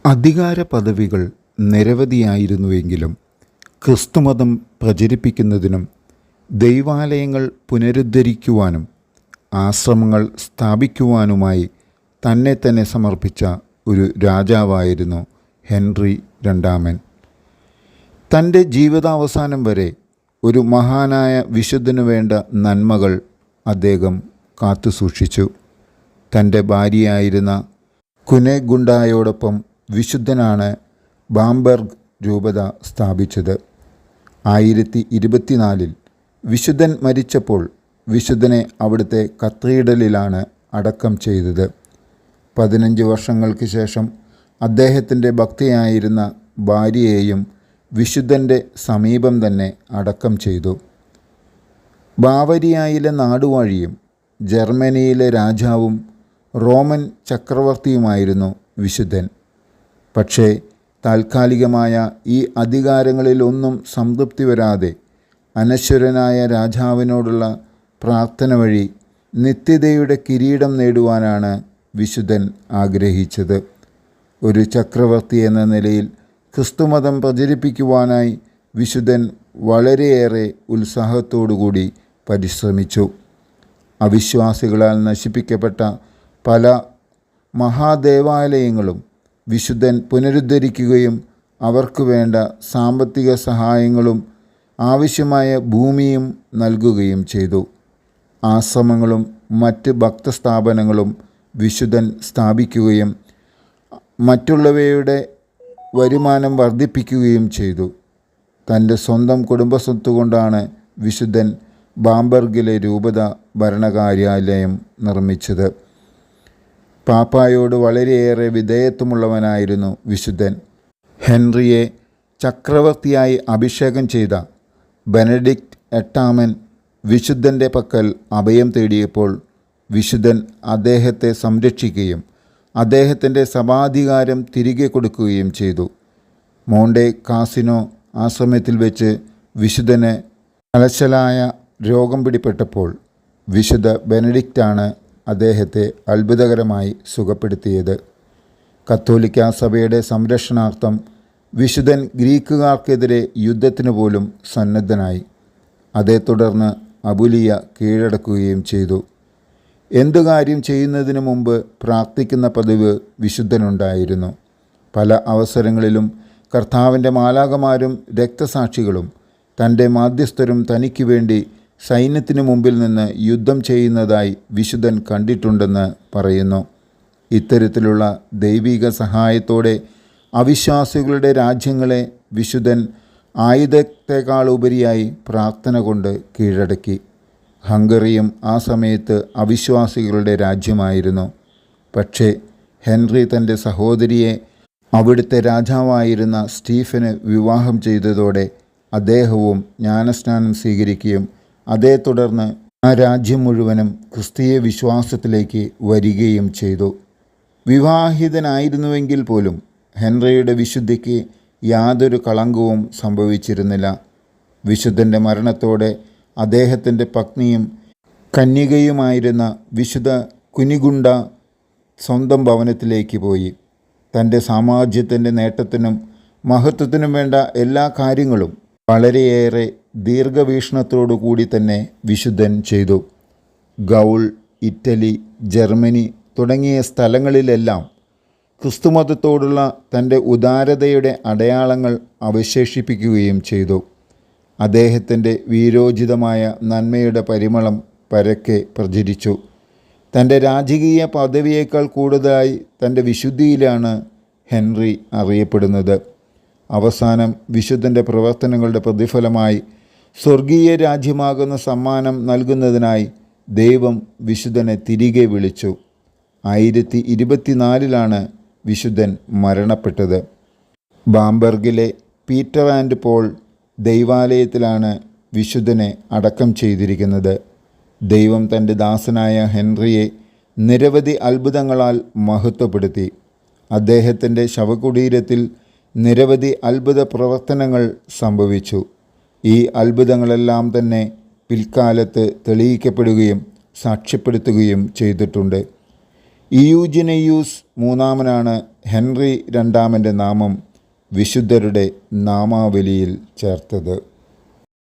അധികാര പദവികൾ നിരവധിയായിരുന്നുവെങ്കിലും ക്രിസ്തുമതം പ്രചരിപ്പിക്കുന്നതിനും ദൈവാലയങ്ങൾ പുനരുദ്ധരിക്കുവാനും ആശ്രമങ്ങൾ സ്ഥാപിക്കുവാനുമായി തന്നെ തന്നെ സമർപ്പിച്ച ഒരു രാജാവായിരുന്നു ഹെൻറി രണ്ടാമൻ. തൻ്റെ ജീവിതാവസാനം വരെ ഒരു മഹാനായ വിശുദ്ധനു വേണ്ട നന്മകൾ അദ്ദേഹം കാത്തുസൂക്ഷിച്ചു. തൻ്റെ ഭാര്യയായിരുന്ന കുനെഗുണ്ടായോടൊപ്പം വിശുദ്ധനാണ് ബാംബർഗ് രൂപത സ്ഥാപിച്ചത്. 1024 വിശുദ്ധൻ മരിച്ചപ്പോൾ വിശുദ്ധനെ അവിടുത്തെ കത്തീഡ്രലിലാണ് അടക്കം ചെയ്തത്. 15 വർഷങ്ങൾക്ക് ശേഷം അദ്ദേഹത്തിൻ്റെ ഭക്തിയായിരുന്ന ഭാര്യയെയും വിശുദ്ധൻ്റെ സമീപം തന്നെ അടക്കം ചെയ്തു. ബാവരിയയിലെ നാടുവാഴിയും ജർമ്മനിയിലെ രാജാവും റോമൻ ചക്രവർത്തിയുമായിരുന്നു വിശുദ്ധൻ. പക്ഷേ താൽക്കാലികമായ ഈ അധികാരങ്ങളിലൊന്നും സംതൃപ്തി വരാതെ അനശ്വരനായ രാജാവിനോടുള്ള പ്രാർത്ഥന വഴി നിത്യതയുടെ കിരീടം നേടുവാനാണ് വിശുദ്ധൻ ആഗ്രഹിച്ചത്. ഒരു ചക്രവർത്തി എന്ന നിലയിൽ ക്രിസ്തുമതം പ്രചരിപ്പിക്കുവാനായി വിശുദ്ധൻ വളരെയേറെ ഉത്സാഹത്തോടുകൂടി പരിശ്രമിച്ചു. അവിശ്വാസികളാൽ നശിപ്പിക്കപ്പെട്ട പല മഹാദേവാലയങ്ങളും വിശുദ്ധൻ പുനരുദ്ധരിക്കുകയും അവർക്ക് വേണ്ട സാമ്പത്തിക സഹായങ്ങളും ആവശ്യമായ ഭൂമിയും നൽകുകയും ചെയ്തു. ആശ്രമങ്ങളും മറ്റ് ഭക്തസ്ഥാപനങ്ങളും വിശുദ്ധൻ സ്ഥാപിക്കുകയും മറ്റുള്ളവയുടെ വരുമാനം വർദ്ധിപ്പിക്കുകയും ചെയ്തു. തൻ്റെ സ്വന്തം കുടുംബസ്വത്ത് കൊണ്ടാണ് വിശുദ്ധൻ ബാംബർഗിലെ രൂപത ഭരണകാര്യാലയം നിർമ്മിച്ചത്. പാപ്പായോട് വളരെയേറെ വിധേയത്വമുള്ളവനായിരുന്നു വിശുദ്ധൻ. ഹെൻറിയെ ചക്രവർത്തിയായി അഭിഷേകം ചെയ്ത ബെനഡിക്റ്റ് എട്ടാമൻ വിശുദ്ധൻ്റെ പക്കൽ അഭയം തേടിയപ്പോൾ വിശുദ്ധൻ അദ്ദേഹത്തെ സംരക്ഷിക്കുകയും അദ്ദേഹത്തിൻ്റെ സഭാധികാരം തിരികെ കൊടുക്കുകയും ചെയ്തു. മോണ്ടെ കാസിനോ ആശ്രമത്തിൽ വെച്ച് വിശുദ്ധന് കലശലായ രോഗം പിടിപെട്ടപ്പോൾ വിശുദ്ധ ബെനഡിക്റ്റാണ് അദ്ദേഹത്തെ അത്ഭുതകരമായി സുഖപ്പെടുത്തിയത്. കത്തോലിക്കാ സഭയുടെ സംരക്ഷണാർത്ഥം വിശുദ്ധൻ ഗ്രീക്കുകാർക്കെതിരെ യുദ്ധത്തിന് പോലും സന്നദ്ധനായി. അതേ തുടർന്ന് അബുലിയ കീഴടക്കുകയും ചെയ്തു. എന്തു കാര്യം ചെയ്യുന്നതിന് മുമ്പ് പ്രാർത്ഥിക്കുന്ന പതിവ് വിശുദ്ധനുണ്ടായിരുന്നു. പല അവസരങ്ങളിലും കർത്താവിൻ്റെ മാലാഖമാരും രക്തസാക്ഷികളും തൻ്റെ മാധ്യസ്ഥരും തനിക്ക് വേണ്ടി സൈന്യത്തിന് മുമ്പിൽ നിന്ന് യുദ്ധം ചെയ്യുന്നതായി വിശുദ്ധൻ കണ്ടിട്ടുണ്ടെന്ന് പറയുന്നു. ഇത്തരത്തിലുള്ള ദൈവിക സഹായത്തോടെ അവിശ്വാസികളുടെ രാജ്യങ്ങളെ വിശുദ്ധൻ ആയുധത്തെക്കാളുപരിയായി പ്രാർത്ഥന കൊണ്ട് കീഴടക്കി. ഹംഗറിയും ആ സമയത്ത് അവിശ്വാസികളുടെ രാജ്യമായിരുന്നു. പക്ഷേ ഹെൻറി തൻ്റെ സഹോദരിയെ അവിടുത്തെ രാജാവായിരുന്ന സ്റ്റീഫന് വിവാഹം ചെയ്തതോടെ അദ്ദേഹവും ജ്ഞാനസ്നാനം സ്വീകരിക്കുകയും അതേ തുടർന്ന് ആ രാജ്യം മുഴുവനും ക്രിസ്തീയ വിശ്വാസത്തിലേക്ക് വരികയും ചെയ്തു. വിവാഹിതനായിരുന്നുവെങ്കിൽ പോലും ഹെൻറിയുടെ വിശുദ്ധിക്ക് യാതൊരു കളങ്കവും സംഭവിച്ചിരുന്നില്ല. വിശുദ്ധൻ്റെ മരണത്തോടെ അദ്ദേഹത്തിൻ്റെ പത്നിയും കന്യകയുമായിരുന്ന വിശുദ്ധ കുനിഗുണ്ട സ്വന്തം ഭവനത്തിലേക്ക് പോയി. തൻ്റെ സാമ്രാജ്യത്തിൻ്റെ നേട്ടത്തിനും മഹത്വത്തിനും വേണ്ട എല്ലാ കാര്യങ്ങളും വളരെയേറെ ദീർഘവീക്ഷണത്തോടു കൂടി തന്നെ വിശുദ്ധൻ ചെയ്തു. ഗൗൾ, ഇറ്റലി, ജർമ്മനി തുടങ്ങിയ സ്ഥലങ്ങളിലെല്ലാം ക്രിസ്തുമതത്തോടുള്ള തൻ്റെ ഉദാരതയുടെ അടയാളങ്ങൾ അവശേഷിപ്പിക്കുകയും ചെയ്തു. അദ്ദേഹത്തിൻ്റെ വീരോചിതമായ നന്മയുടെ പരിമളം പരക്കെ പ്രചരിച്ചു. തൻ്റെ രാജകീയ പദവിയേക്കാൾ കൂടുതലായി തൻ്റെ വിശുദ്ധിയിലാണ് ഹെൻറി അറിയപ്പെടുന്നത്. അവസാനം വിശുദ്ധൻ്റെ പ്രവർത്തനങ്ങളുടെ പ്രതിഫലമായി സ്വർഗീയ രാജ്യമാകുന്ന സമ്മാനം നൽകുന്നതിനായി ദൈവം വിശുദ്ധനെ തിരികെ വിളിച്ചു. 1024 വിശുദ്ധൻ മരണപ്പെട്ടത്. ബാംബർഗിലെ പീറ്റർ ആൻഡ് പോൾ ദൈവാലയത്തിലാണ് വിശുദ്ധനെ അടക്കം ചെയ്തിരിക്കുന്നത്. ദൈവം തൻ്റെ ദാസനായ ഹെൻറിയെ നിരവധി അത്ഭുതങ്ങളാൽ മഹത്വപ്പെടുത്തി. അദ്ദേഹത്തിൻ്റെ ശവകുടീരത്തിൽ നിരവധി അത്ഭുത പ്രവർത്തനങ്ങൾ സംഭവിച്ചു. ഈ അത്ഭുതങ്ങളെല്ലാം തന്നെ പിൽക്കാലത്ത് തെളിയിക്കപ്പെടുകയും സാക്ഷ്യപ്പെടുത്തുകയും ചെയ്തിട്ടുണ്ട്. ഇയൂജിനയൂസ് മൂന്നാമനാണ് ഹെൻറി രണ്ടാമൻ്റെ നാമം വിശുദ്ധരുടെ നാമാവലിയിൽ ചേർത്തത്.